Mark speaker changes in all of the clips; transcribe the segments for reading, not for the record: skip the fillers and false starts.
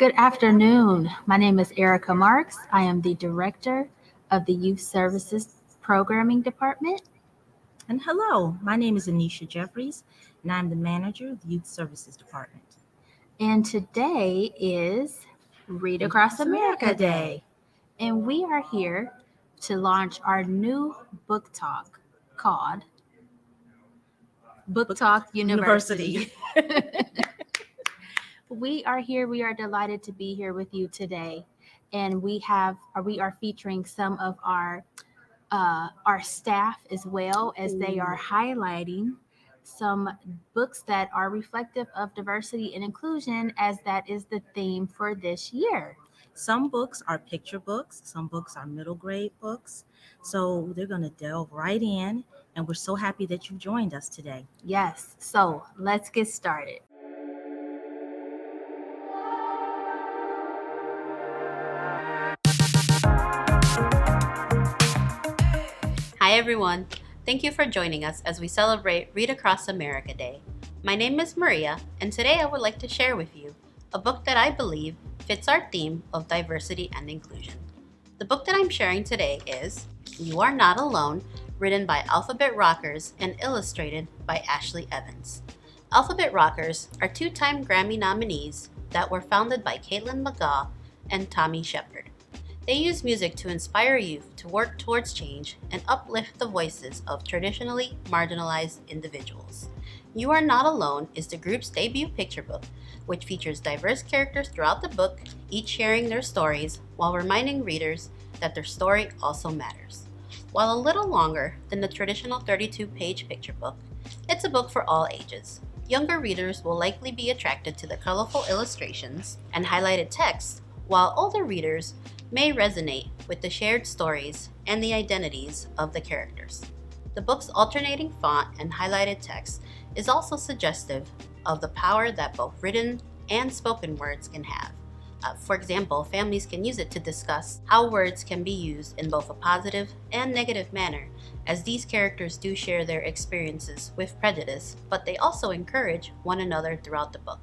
Speaker 1: Good afternoon. My name is Erica Marks. I am the Director of the Youth Services Programming Department.
Speaker 2: And hello, my name is Anisha Jeffries, and I'm the manager of the Youth Services Department.
Speaker 1: And today is Read Across America Day. And we are here to launch our new book talk called Book Talk University. We are here. We are delighted to be here with you today. And we are featuring some of our staff as well, as they are highlighting some books that are reflective of diversity and inclusion, as that is the theme for this year.
Speaker 2: Some books are picture books, some books are middle grade books. So they're going to delve right in, and we're so happy that you joined us today.
Speaker 1: Yes, so let's get started.
Speaker 3: Hi everyone! Thank you for joining us as we celebrate Read Across America Day. My name is Maria, and today I would like to share with you a book that I believe fits our theme of diversity and inclusion. The book that I'm sharing today is You Are Not Alone, written by Alphabet Rockers and illustrated by Ashley Evans. Alphabet Rockers are two-time Grammy nominees that were founded by Caitlin McGaugh and Tommy Shepard. They use music to inspire youth to work towards change and uplift the voices of traditionally marginalized individuals. You Are Not Alone is the group's debut picture book, which features diverse characters throughout the book, each sharing their stories while reminding readers that their story also matters. While a little longer than the traditional 32-page picture book, it's a book for all ages. Younger readers will likely be attracted to the colorful illustrations and highlighted text, while older readers may resonate with the shared stories and the identities of the characters. The book's alternating font and highlighted text is also suggestive of the power that both written and spoken words can have. For example, families can use it to discuss how words can be used in both a positive and negative manner, as these characters do share their experiences with prejudice, but they also encourage one another throughout the book.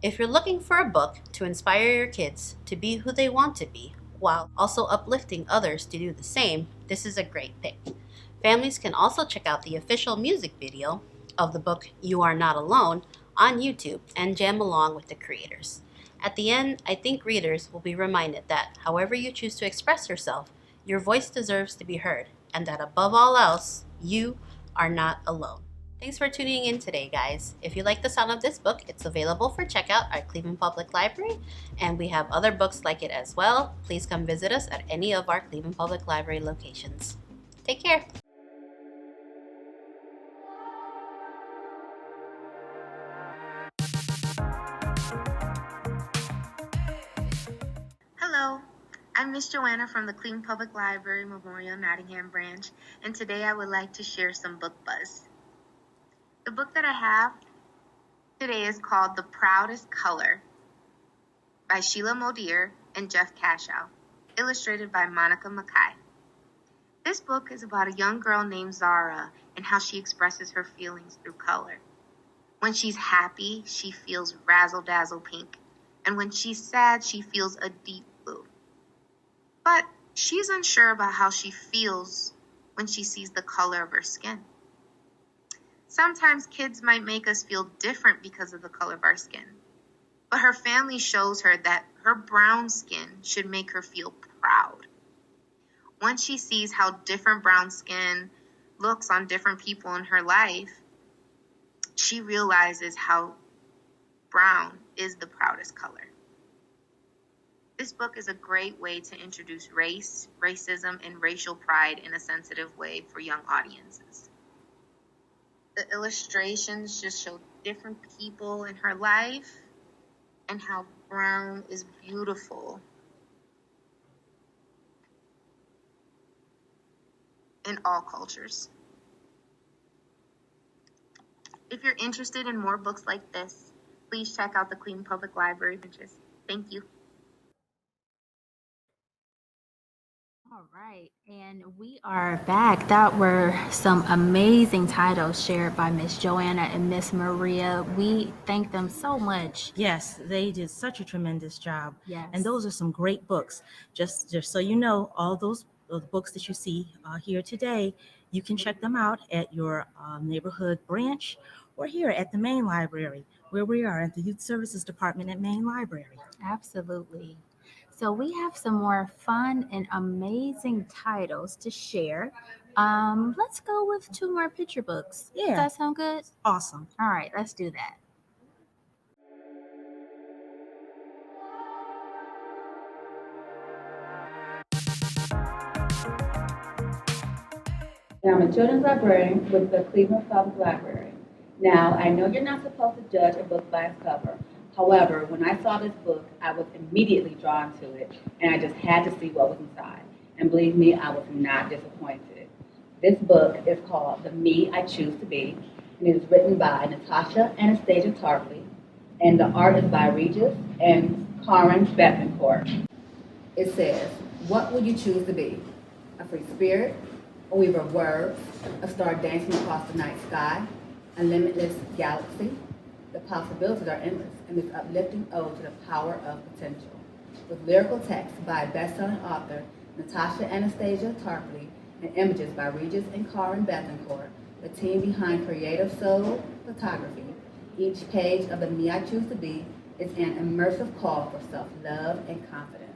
Speaker 3: If you're looking for a book to inspire your kids to be who they want to be, while also uplifting others to do the same, this is a great pick. Families can also check out the official music video of the book You Are Not Alone on YouTube and jam along with the creators. At the end, I think readers will be reminded that however you choose to express yourself, your voice deserves to be heard, and that above all else, you are not alone. Thanks for tuning in today, guys. If you like the sound of this book, it's available for checkout at Cleveland Public Library, and we have other books like it as well. Please come visit us at any of our Cleveland Public Library locations. Take care.
Speaker 4: Hello, I'm Miss Joanna from the Cleveland Public Library Memorial Nottingham branch, and today I would like to share some book buzz. The book that I have today is called The Proudest Color by Sheila Modier and Jeff Cashow, illustrated by Monica Mackay. This book is about a young girl named Zara and how she expresses her feelings through color. When she's happy, she feels razzle-dazzle pink, and when she's sad, she feels a deep blue. But she's unsure about how she feels when she sees the color of her skin. Sometimes kids might make us feel different because of the color of our skin, but her family shows her that her brown skin should make her feel proud. Once she sees how different brown skin looks on different people in her life, she realizes how brown is the proudest color. This book is a great way to introduce race, racism, and racial pride in a sensitive way for young audiences. The illustrations just show different people in her life and how brown is beautiful in all cultures. If you're interested in more books like this, please check out the Cleveland Public Library pages. Thank you.
Speaker 1: All right, and we are back. That were some amazing titles shared by Miss Joanna and Miss Maria. We thank them so much.
Speaker 2: Yes, they did such a tremendous job.
Speaker 1: Yes.
Speaker 2: And those are some great books. Just so you know, all those books that you see here today, you can check them out at your neighborhood branch or here at the main library, where we are at the Youth Services Department at Main Library.
Speaker 1: Absolutely. So we have some more fun and amazing titles to share. Let's go with two more picture books. Does
Speaker 2: Yeah,
Speaker 1: that sound good?
Speaker 2: awesome.
Speaker 1: All right, let's do that.
Speaker 5: And I'm a children's librarian with the Cleveland Public Library. Now, I know you're not supposed to judge a book by its cover. However, when I saw this book, I was immediately drawn to it, and I just had to see what was inside. And believe me, I was not disappointed. This book is called The Me I Choose to Be, and it is written by Natasha Anastasia Tarpley, and the art is by Regis and Karen Bethencourt. It says, what would you choose to be? A free spirit, a weaver of words, a star dancing across the night sky, a limitless galaxy? The possibilities are endless in this uplifting ode to the power of potential. With lyrical text by best-selling author Natasha Anastasia Tarpley and images by Regis and Karen Bethencourt, the team behind Creative Soul Photography, each page of The Me I Choose to Be is an immersive call for self-love and confidence.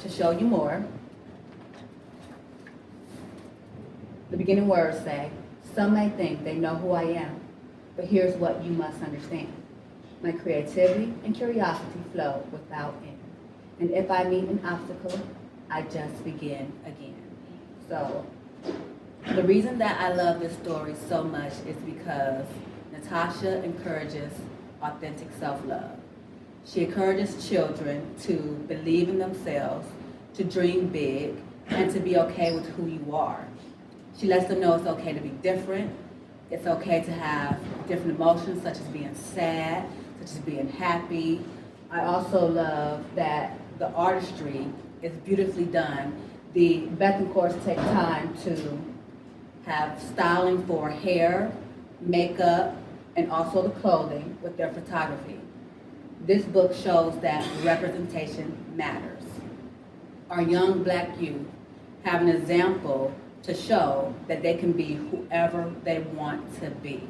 Speaker 5: To show you more, the beginning words say, some may think they know who I am, but here's what you must understand. My creativity and curiosity flow without end. And if I meet an obstacle, I just begin again. So, the reason that I love this story so much is because Natasha encourages authentic self-love. She encourages children to believe in themselves, to dream big, and to be okay with who you are. She lets them know it's okay to be different. It's okay to have different emotions, such as being sad, such as being happy. I also love that the artistry is beautifully done. The Bethencourts take time to have styling for hair, makeup, and also the clothing with their photography. This book shows that representation matters. Our young Black youth have an example to show that they can be whoever they want to be.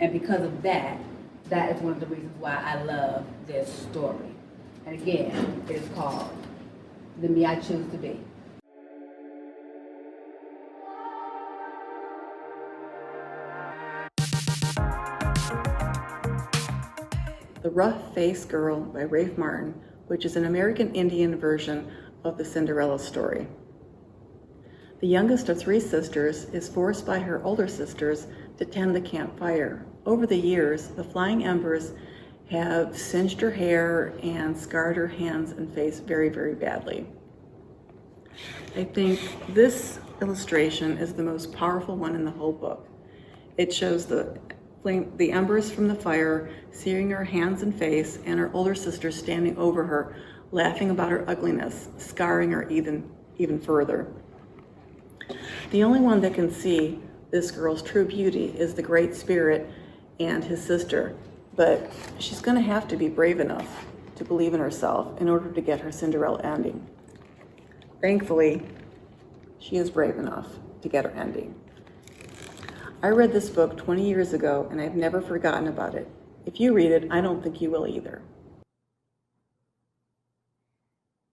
Speaker 5: And because of that, that is one of the reasons why I love this story. And again, it is called The Me I Choose to Be.
Speaker 6: The Rough-Faced Girl by Rafe Martin, which is an American Indian version of the Cinderella story. The youngest of three sisters is forced by her older sisters to tend the campfire. Over the years, the flying embers have singed her hair and scarred her hands and face very, very badly. I think this illustration is the most powerful one in the whole book. It shows the embers from the fire searing her hands and face, and her older sister standing over her, laughing about her ugliness, scarring her even further. The only one that can see this girl's true beauty is the Great Spirit and his sister, but she's going to have to be brave enough to believe in herself in order to get her Cinderella ending. Thankfully, she is brave enough to get her ending. I read this book 20 years ago, and I've never forgotten about it. If you read it, I don't think you will either.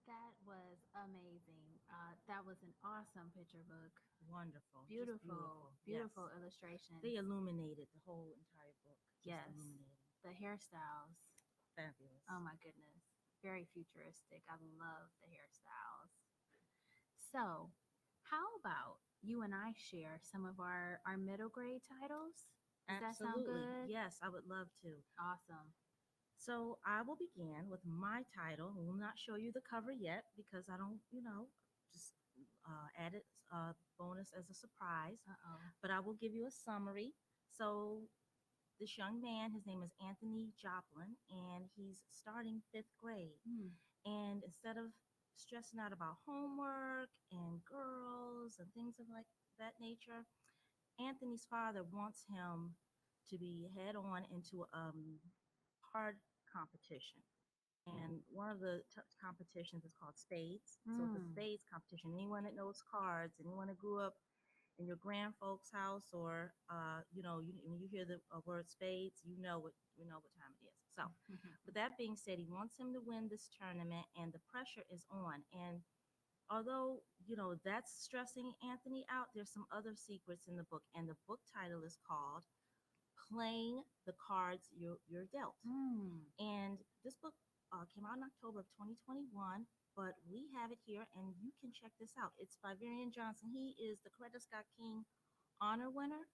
Speaker 1: That was amazing. That was an awesome picture book.
Speaker 2: Wonderful. Just
Speaker 1: Beautiful, beautiful
Speaker 2: Yes.
Speaker 1: illustration.
Speaker 2: They illuminated the whole entire book. Just
Speaker 1: Yes.
Speaker 2: illuminated.
Speaker 1: The hairstyles.
Speaker 2: Fabulous.
Speaker 1: Oh my goodness. Very futuristic. I love the hairstyles. So, how about you and I share some of our middle grade titles? Does that sound
Speaker 2: Absolutely.
Speaker 1: good?
Speaker 2: Yes, I would love to.
Speaker 1: Awesome.
Speaker 2: So I will begin with my title. I will not show you the cover yet because I don't, just add it bonus as a surprise.
Speaker 1: Uh-oh.
Speaker 2: But I will give you a summary. So this young man, his name is Anthony Joplin, and he's starting fifth grade.
Speaker 1: Hmm.
Speaker 2: And instead of stressing out about homework and girls and things of like that nature, Anthony's father wants him to be head on into card competition. And one of the competitions is called spades. So the spades competition. Anyone that knows cards, anyone that grew up in your grandfolks' house, or when you hear the word spades, you know what time it is. So, with that being said, he wants him to win this tournament, and the pressure is on. And although that's stressing Anthony out, there's some other secrets in the book, and the book title is called "Playing the Cards You're Dealt." And this book came out in October of 2021, but we have it here, and you can check this out. It's by Varian Johnson. He is the Coretta Scott King Honor winner,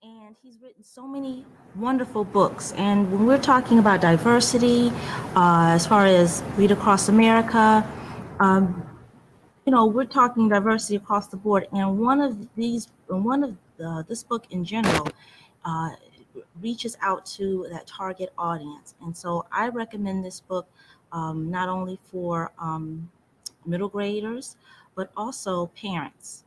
Speaker 2: and he's written so many wonderful books. And when we're talking about diversity, as far as Read Across America, we're talking diversity across the board. And this book in general reaches out to that target audience. And so I recommend this book not only for middle graders, but also parents.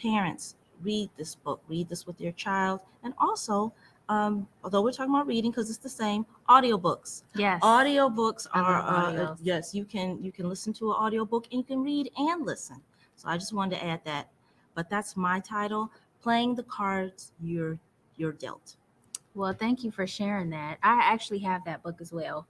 Speaker 2: Parents, read this book. Read this with your child. And also, although we're talking about reading because it's the same, audiobooks.
Speaker 1: Yes.
Speaker 2: Audiobooks
Speaker 1: I love
Speaker 2: are
Speaker 1: audios.
Speaker 2: yes, you can listen to an audiobook and you can read and listen. So I just wanted to add that. But that's my title, Playing the Cards You're Dealt.
Speaker 1: Well, thank you for sharing that. I actually have that book as well,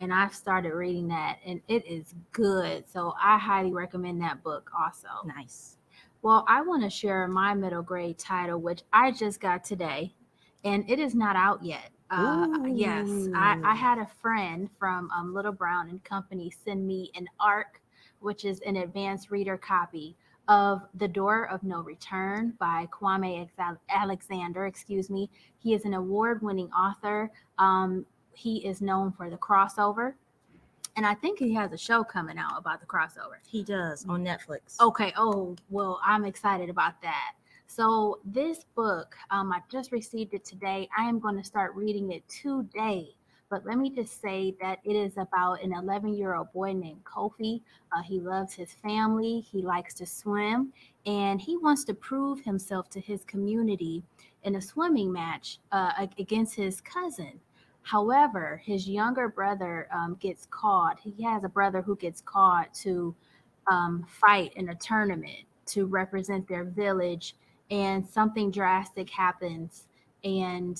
Speaker 1: and I've started reading that, and it is good. So I highly recommend that book also.
Speaker 2: Nice.
Speaker 1: Well, I want to share my middle grade title, which I just got today, and it is not out yet. Yes, I had a friend from Little Brown and Company send me an ARC, which is an advanced reader copy of The Door of No Return by Kwame Alexander. Excuse me. He is an award-winning author. He is known for The Crossover, and I think he has a show coming out about The Crossover.
Speaker 2: He does on Netflix.
Speaker 1: Okay. Oh, well, I'm excited about that. So this book, I just received it today. I am going to start reading it today. But let me just say that it is about an 11-year-old boy named Kofi. He loves his family. He likes to swim, and he wants to prove himself to his community in a swimming match against his cousin. However, his younger brother gets caught. He has a brother who gets caught to fight in a tournament to represent their village, and something drastic happens, and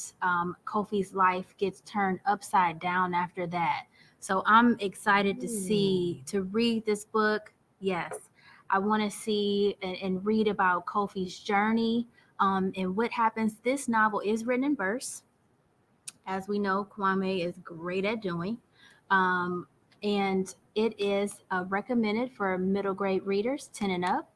Speaker 1: Kofi's life gets turned upside down after that. So I'm excited to read this book. Yes, I want to see and read about Kofi's journey and what happens. This novel is written in verse, as we know Kwame is great at doing. And it is recommended for middle grade readers, 10 and up,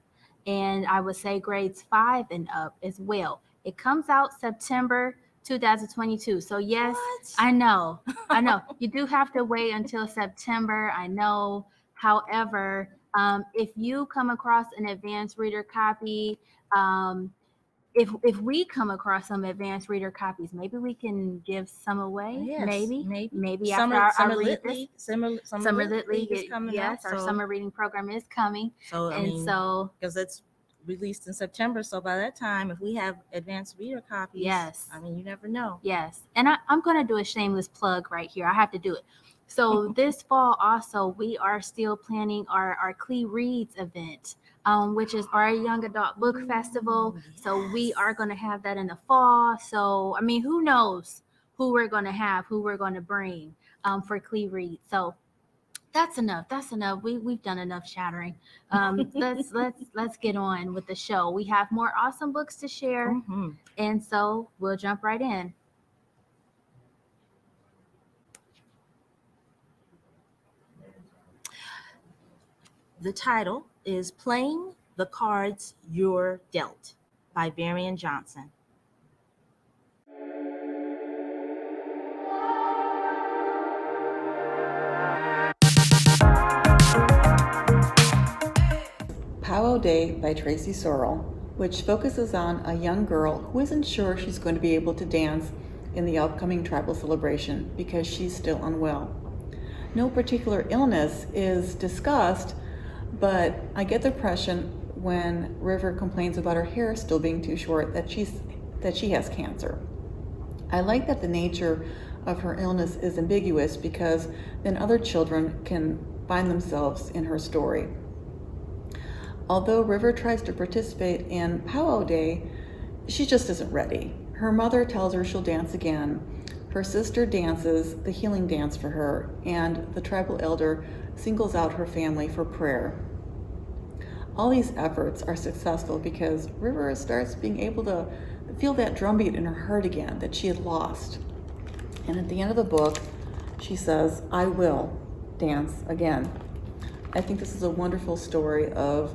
Speaker 1: and I would say grades 5 and up as well. It comes out September 2022. So yes,
Speaker 2: What?
Speaker 1: I know. You do have to wait until September. I know. However, if you come across an advanced reader copy, if we come across some advanced reader copies, maybe we can give some away.
Speaker 2: Yes,
Speaker 1: maybe
Speaker 2: Summer
Speaker 1: after I read
Speaker 2: Lit
Speaker 1: this.
Speaker 2: League, Summer
Speaker 1: Lit League
Speaker 2: is coming
Speaker 1: yes,
Speaker 2: up.
Speaker 1: our
Speaker 2: so,
Speaker 1: summer reading program is coming.
Speaker 2: So I mean,
Speaker 1: So
Speaker 2: because it's released in September, so by that time, if we have advanced reader copies,
Speaker 1: yes,
Speaker 2: I mean, you never know.
Speaker 1: yes. And I'm going to do a shameless plug right here. I have to do it. So this fall also, we are still planning our Clee Reads event, which is our young adult book festival. So we are going to have that in the fall. So, I mean, who knows who we're going to have, who we're going to bring for Clee Reads. So that's enough. We've done enough chattering. Let's get on with the show. We have more awesome books to share, and so we'll jump right in.
Speaker 2: The title is Playing the Cards You're Dealt by Varian Johnson.
Speaker 6: Powwow Day by Tracy Sorrell, which focuses on a young girl who isn't sure she's going to be able to dance in the upcoming tribal celebration because she's still unwell. No particular illness is discussed, but I get the impression when River complains about her hair still being too short that she has cancer. I like that the nature of her illness is ambiguous because then other children can find themselves in her story. Although River tries to participate in Powwow Day, she just isn't ready. Her mother tells her she'll dance again. Her sister dances the healing dance for her, and the tribal elder singles out her family for prayer. All these efforts are successful because River starts being able to feel that drumbeat in her heart again that she had lost. And at the end of the book, she says, "I will dance again." I think this is a wonderful story of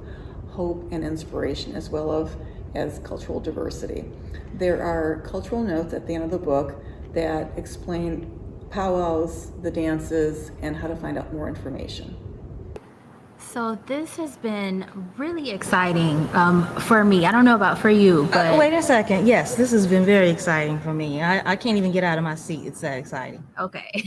Speaker 6: hope and inspiration as well as cultural diversity. There are cultural notes at the end of the book that explain powwows, the dances, and how to find out more information.
Speaker 1: So this has been really exciting for me. I don't know about for you, but
Speaker 2: Wait a second. Yes, this has been very exciting for me. I can't even get out of my seat. It's that exciting.
Speaker 1: okay.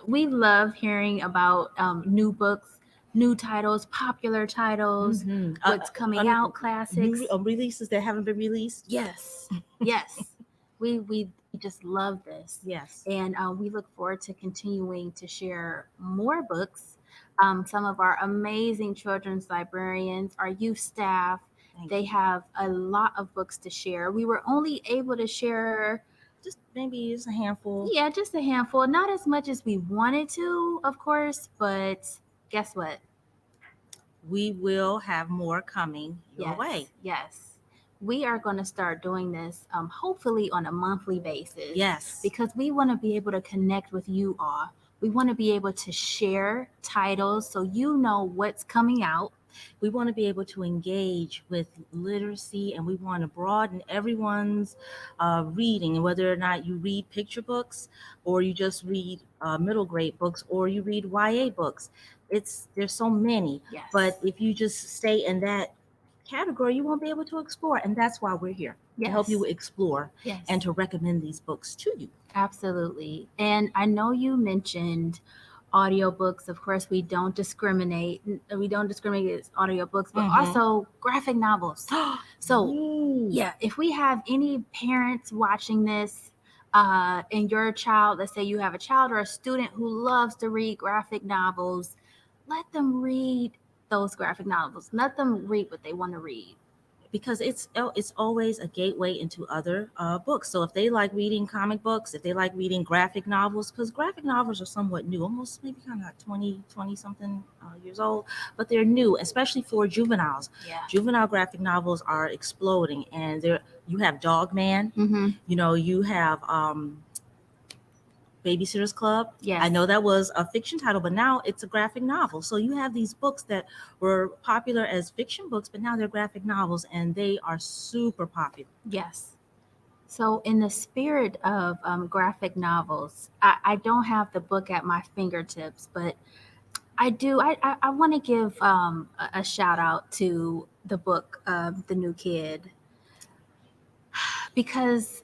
Speaker 1: We love hearing about new books, new titles, popular titles,
Speaker 2: Mhm.
Speaker 1: what's coming out, classics.
Speaker 2: New releases that haven't been released.
Speaker 1: Yes, yes. We just love this.
Speaker 2: Yes.
Speaker 1: And we look forward to continuing to share more books. Some of our amazing children's librarians, our youth staff, they have a lot of books to share. We were only able to share
Speaker 2: Just maybe it's a handful.
Speaker 1: yeah, just a handful. Not as much as we wanted to, of course, but guess what?
Speaker 2: We will have more coming your
Speaker 1: Yes,
Speaker 2: way.
Speaker 1: yes. We are going to start doing this hopefully on a monthly basis.
Speaker 2: Yes.
Speaker 1: Because we want to be able to connect with you all. We want to be able to share titles so you know what's coming out.
Speaker 2: We want to be able to engage with literacy, and we want to broaden everyone's reading, and whether or not you read picture books or you just read middle grade books or you read YA books. There's so many.
Speaker 1: Yes.
Speaker 2: But if you just stay in that category, you won't be able to explore, and that's why we're here to help you explore
Speaker 1: Yes.
Speaker 2: and to recommend these books to you.
Speaker 1: Absolutely. And I know you mentioned audiobooks. Of course, we don't discriminate. We don't discriminate against audiobooks, but also graphic novels. So, yeah, if we have any parents watching this and your child, let's say you have a child or a student who loves to read graphic novels, let them read those graphic novels. Let them read what they want to read.
Speaker 2: Because it's always a gateway into other books. So if they like reading comic books, if they like reading graphic novels, because graphic novels are somewhat new, almost maybe kind of like 20 something years old, but they're new, especially for juveniles.
Speaker 1: Yeah.
Speaker 2: Juvenile graphic novels are exploding, and you have Dog Man, you know, you have Babysitter's Club.
Speaker 1: Yes.
Speaker 2: I know that was a fiction title, but now it's a graphic novel. So you have these books that were popular as fiction books, but now they're graphic novels, and they are super popular.
Speaker 1: Yes. So in the spirit of graphic novels, I don't have the book at my fingertips, but I do. I want to give a shout out to the book, The New Kid, because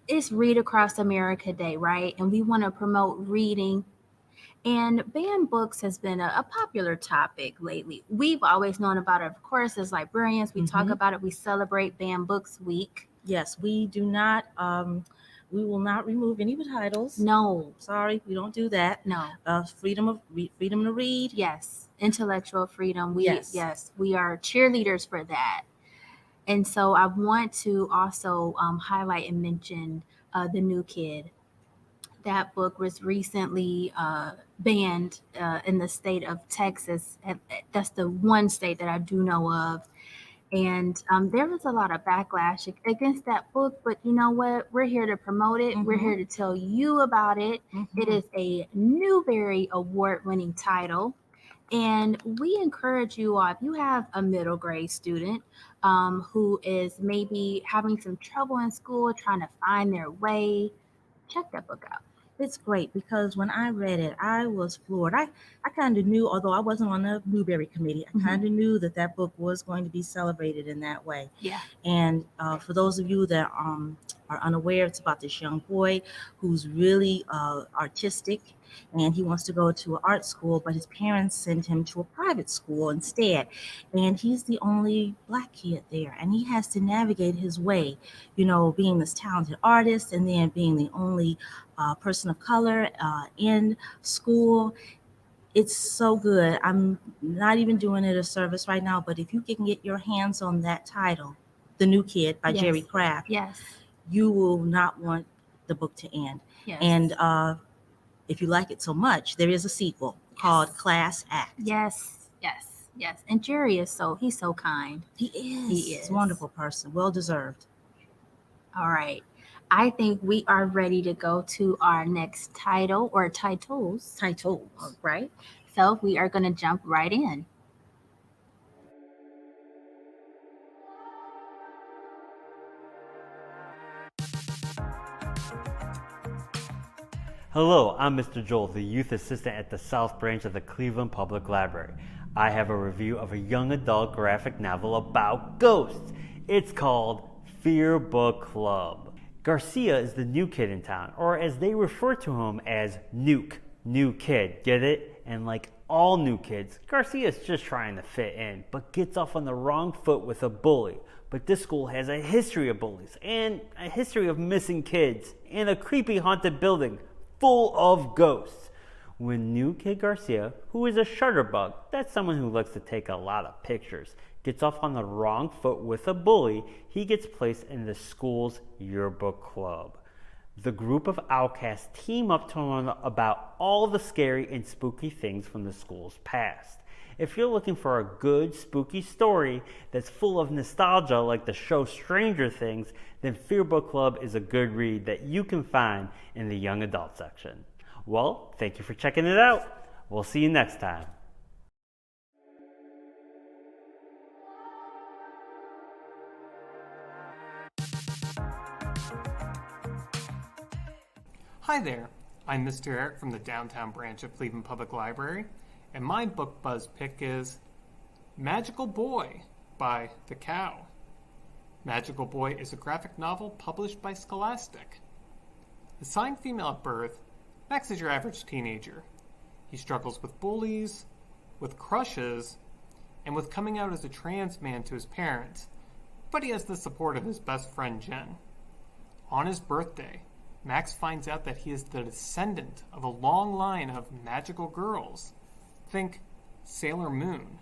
Speaker 1: it's Read Across America Day, right? And we want to promote reading. And banned books has been a popular topic lately. We've always known about it, of course, as librarians. We talk about it. We celebrate Banned Books Week.
Speaker 2: Yes, we do not. We will not remove any titles.
Speaker 1: No,
Speaker 2: sorry, we don't do that.
Speaker 1: No.
Speaker 2: Freedom to read.
Speaker 1: Yes, intellectual freedom. Yes, we are cheerleaders for that. And so I want to also highlight and mention The New Kid. That book was recently banned in the state of Texas. That's the one state that I do know of. And there was a lot of backlash against that book. But you know what? We're here to promote it. We're here to tell you about it. It is a Newbery Award-winning title. And we encourage you all, if you have a middle grade student who is maybe having some trouble in school, trying to find their way, check that book out.
Speaker 2: It's great because when I read it, I was floored. I kind of knew, although I wasn't on the Newbery committee, I kind of knew that book was going to be celebrated in that way.
Speaker 1: Yeah.
Speaker 2: And for those of you that are unaware, it's about this young boy who's really artistic, and he wants to go to an art school, but his parents send him to a private school instead. And he's the only Black kid there, and he has to navigate his way, being this talented artist and then being the only person of color in school. It's so good. I'm not even doing it a service right now, but if you can get your hands on that title, The New Kid by
Speaker 1: Yes.
Speaker 2: Jerry Craft,
Speaker 1: Yes.
Speaker 2: you will not want the book to end.
Speaker 1: Yes.
Speaker 2: And if you like it so much, there is a sequel called Class Act.
Speaker 1: Yes. Yes. Yes. And Jerry he's so kind.
Speaker 2: He is.
Speaker 1: He
Speaker 2: He's
Speaker 1: is.
Speaker 2: a wonderful person. Well deserved.
Speaker 1: All right. I think we are ready to go to our next title or titles.
Speaker 2: Titles.
Speaker 1: Right. So we are going to jump right in.
Speaker 7: Hello, I'm Mr. Joel, the youth assistant at the South Branch of the Cleveland Public Library. I have a review of a young adult graphic novel about ghosts. It's called Fear Book Club. Garcia is the new kid in town, or as they refer to him as Nuke, new kid, get it? And like all new kids, Garcia is just trying to fit in, but gets off on the wrong foot with a bully. But this school has a history of bullies, and a history of missing kids, and a creepy haunted building full of ghosts. When new kid Garcia, who is a shutterbug, that's someone who likes to take a lot of pictures, gets off on the wrong foot with a bully, he gets placed in the school's yearbook club. The group of outcasts team up to learn about all the scary and spooky things from the school's past. If you're looking for a good spooky story that's full of nostalgia like the show Stranger Things, then Fear Book Club is a good read that you can find in the young adult section. Well, thank you for checking it out. We'll see you next time.
Speaker 8: Hi there, I'm Mr. Eric from the downtown branch of Cleveland Public Library, and my book buzz pick is Magical Boy by The Cow. Magical Boy is a graphic novel published by Scholastic. Assigned female at birth, Max is your average teenager. He struggles with bullies, with crushes, and with coming out as a trans man to his parents, but he has the support of his best friend Jen. On his birthday, Max finds out that he is the descendant of a long line of magical girls. Think Sailor Moon.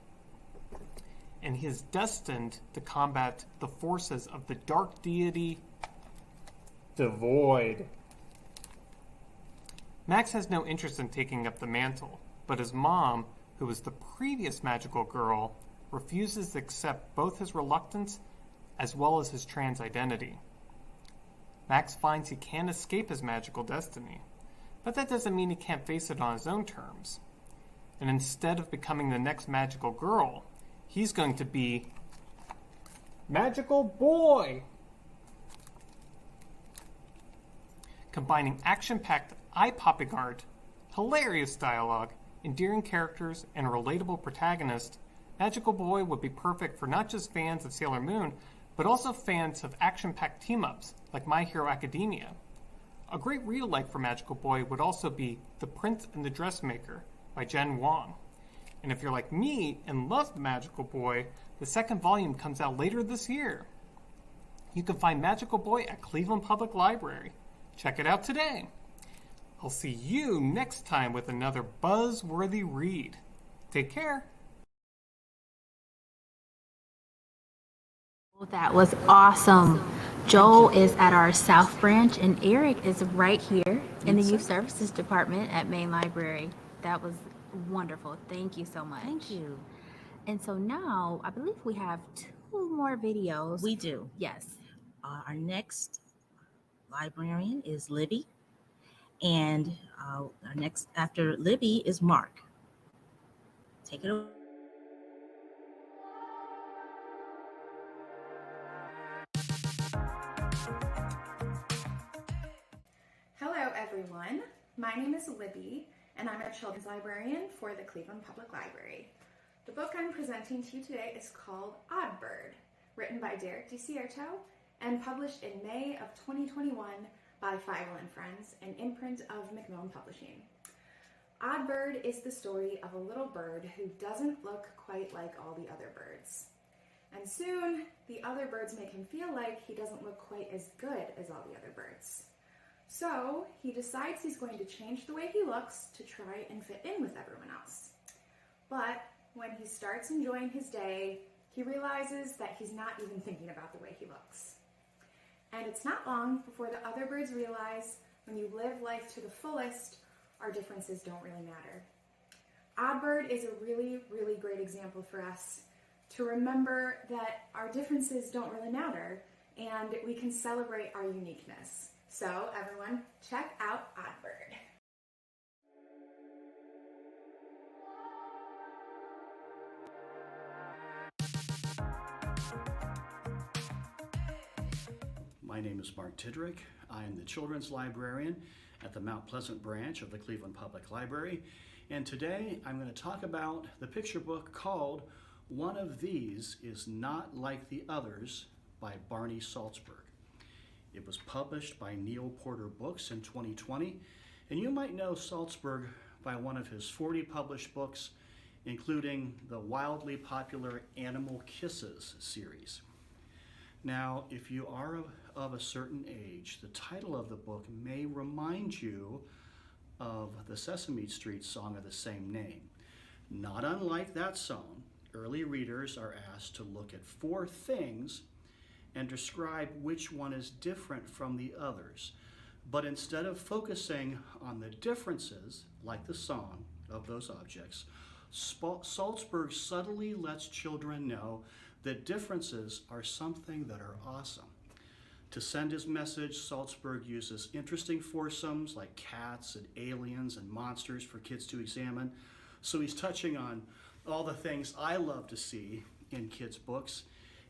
Speaker 8: And he is destined to combat the forces of the dark deity, the Void. Max has no interest in taking up the mantle, but his mom, who is the previous magical girl, refuses to accept both his reluctance as well as his trans identity. Max finds he can't escape his magical destiny, but that doesn't mean he can't face it on his own terms. And instead of becoming the next magical girl, he's going to be Magical Boy! Combining action-packed, eye-popping art, hilarious dialogue, endearing characters, and a relatable protagonist, Magical Boy would be perfect for not just fans of Sailor Moon, but also fans of action-packed team-ups like My Hero Academia. A great read-alike for Magical Boy would also be The Prince and the Dressmaker by Jen Wong. And if you're like me and love the Magical Boy, the second volume comes out later this year. You can find Magical Boy at Cleveland Public Library. Check it out today. I'll see you next time with another Buzzworthy Read. Take care.
Speaker 1: That was awesome. Joel is at our South Branch, and Eric is right here in the Youth Services Department at Main Library. That was wonderful. Thank you so much.
Speaker 2: Thank you.
Speaker 1: And so now, I believe we have 2 more videos.
Speaker 2: We do.
Speaker 1: Yes.
Speaker 2: Our next librarian is Libby, and our next after Libby is Mark. Take it away.
Speaker 9: Hello everyone, my name is Libby and I'm a children's librarian for the Cleveland Public Library. The book I'm presenting to you today is called Oddbird, written by Derek DiCierto and published in May of 2021 by Fievel and Friends, an imprint of Macmillan Publishing. Oddbird is the story of a little bird who doesn't look quite like all the other birds. And soon, the other birds make him feel like he doesn't look quite as good as all the other birds. So he decides he's going to change the way he looks to try and fit in with everyone else. But when he starts enjoying his day, he realizes that he's not even thinking about the way he looks. And it's not long before the other birds realize when you live life to the fullest, our differences don't really matter. Oddbird is a really, really great example for us to remember that our differences don't really matter and we can celebrate our uniqueness. So everyone, check out Oddbird.
Speaker 10: My name is Mark Tidrick. I am the children's librarian at the Mount Pleasant branch of the Cleveland Public Library. And today I'm going to talk about the picture book called One of These Is Not Like the Others by Barney Salzberg. It was published by Neil Porter Books in 2020, and you might know Salzberg by one of his 40 published books, including the wildly popular Animal Kisses series. Now, if you are of a certain age, the title of the book may remind you of the Sesame Street song of the same name. Not unlike that song, early readers are asked to look at 4 things and describe which one is different from the others. But instead of focusing on the differences, like the song, of those objects, Salzberg subtly lets children know that differences are something that are awesome. To send his message, Salzberg uses interesting foursomes like cats and aliens and monsters for kids to examine. So he's touching on all the things I love to see in kids' books,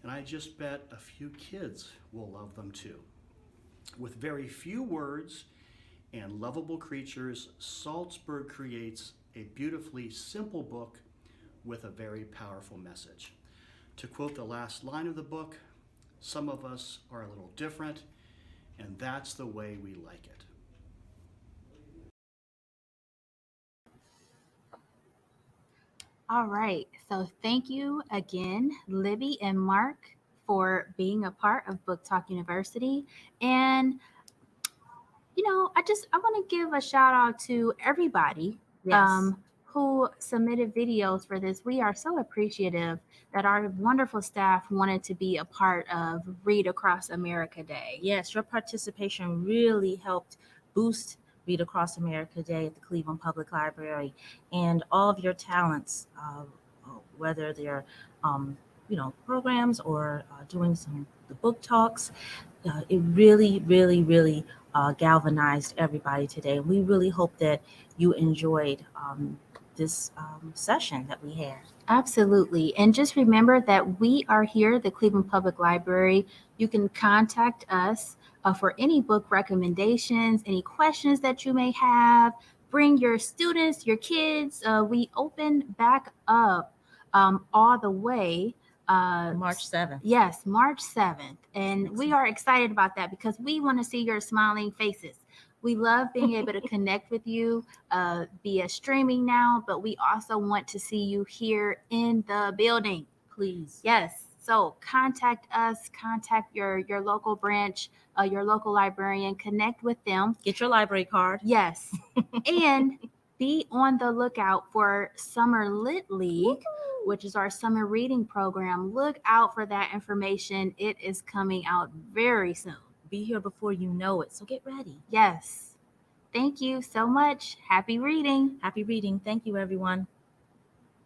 Speaker 10: and I just bet a few kids will love them too. With very few words and lovable creatures, Salzberg creates a beautifully simple book with a very powerful message. To quote the last line of the book, some of us are a little different, and that's the way we like it.
Speaker 1: All right. So thank you again, Libby and Mark, for being a part of Book Talk University. And I want to give a shout out to everybody
Speaker 2: Yes.
Speaker 1: who submitted videos for this. We are so appreciative that our wonderful staff wanted to be a part of Read Across America Day.
Speaker 2: Yes, your participation really helped boost Read Across America Day at the Cleveland Public Library, and all of your talents, whether they're, programs or doing the book talks, it really, really, really galvanized everybody today. We really hope that you enjoyed this session that we had.
Speaker 1: Absolutely. And just remember that we are here at the Cleveland Public Library. You can contact us for any book recommendations, any questions that you may have. Bring your students, your kids. We open back up all the way.
Speaker 2: March 7th.
Speaker 1: Yes, March 7th. And we are excited about that because we want to see your smiling faces. We love being able to connect with you via streaming now, but we also want to see you here in the building.
Speaker 2: Please.
Speaker 1: Yes. So contact us, contact your local branch, your local librarian, connect with them.
Speaker 2: Get your library card.
Speaker 1: Yes. And be on the lookout for Summer Lit League, which is our summer reading program. Look out for that information. It is coming out very soon.
Speaker 2: Be here before you know it, so get ready.
Speaker 1: Yes. Thank you so much. Happy reading.
Speaker 2: Happy reading. Thank you, everyone.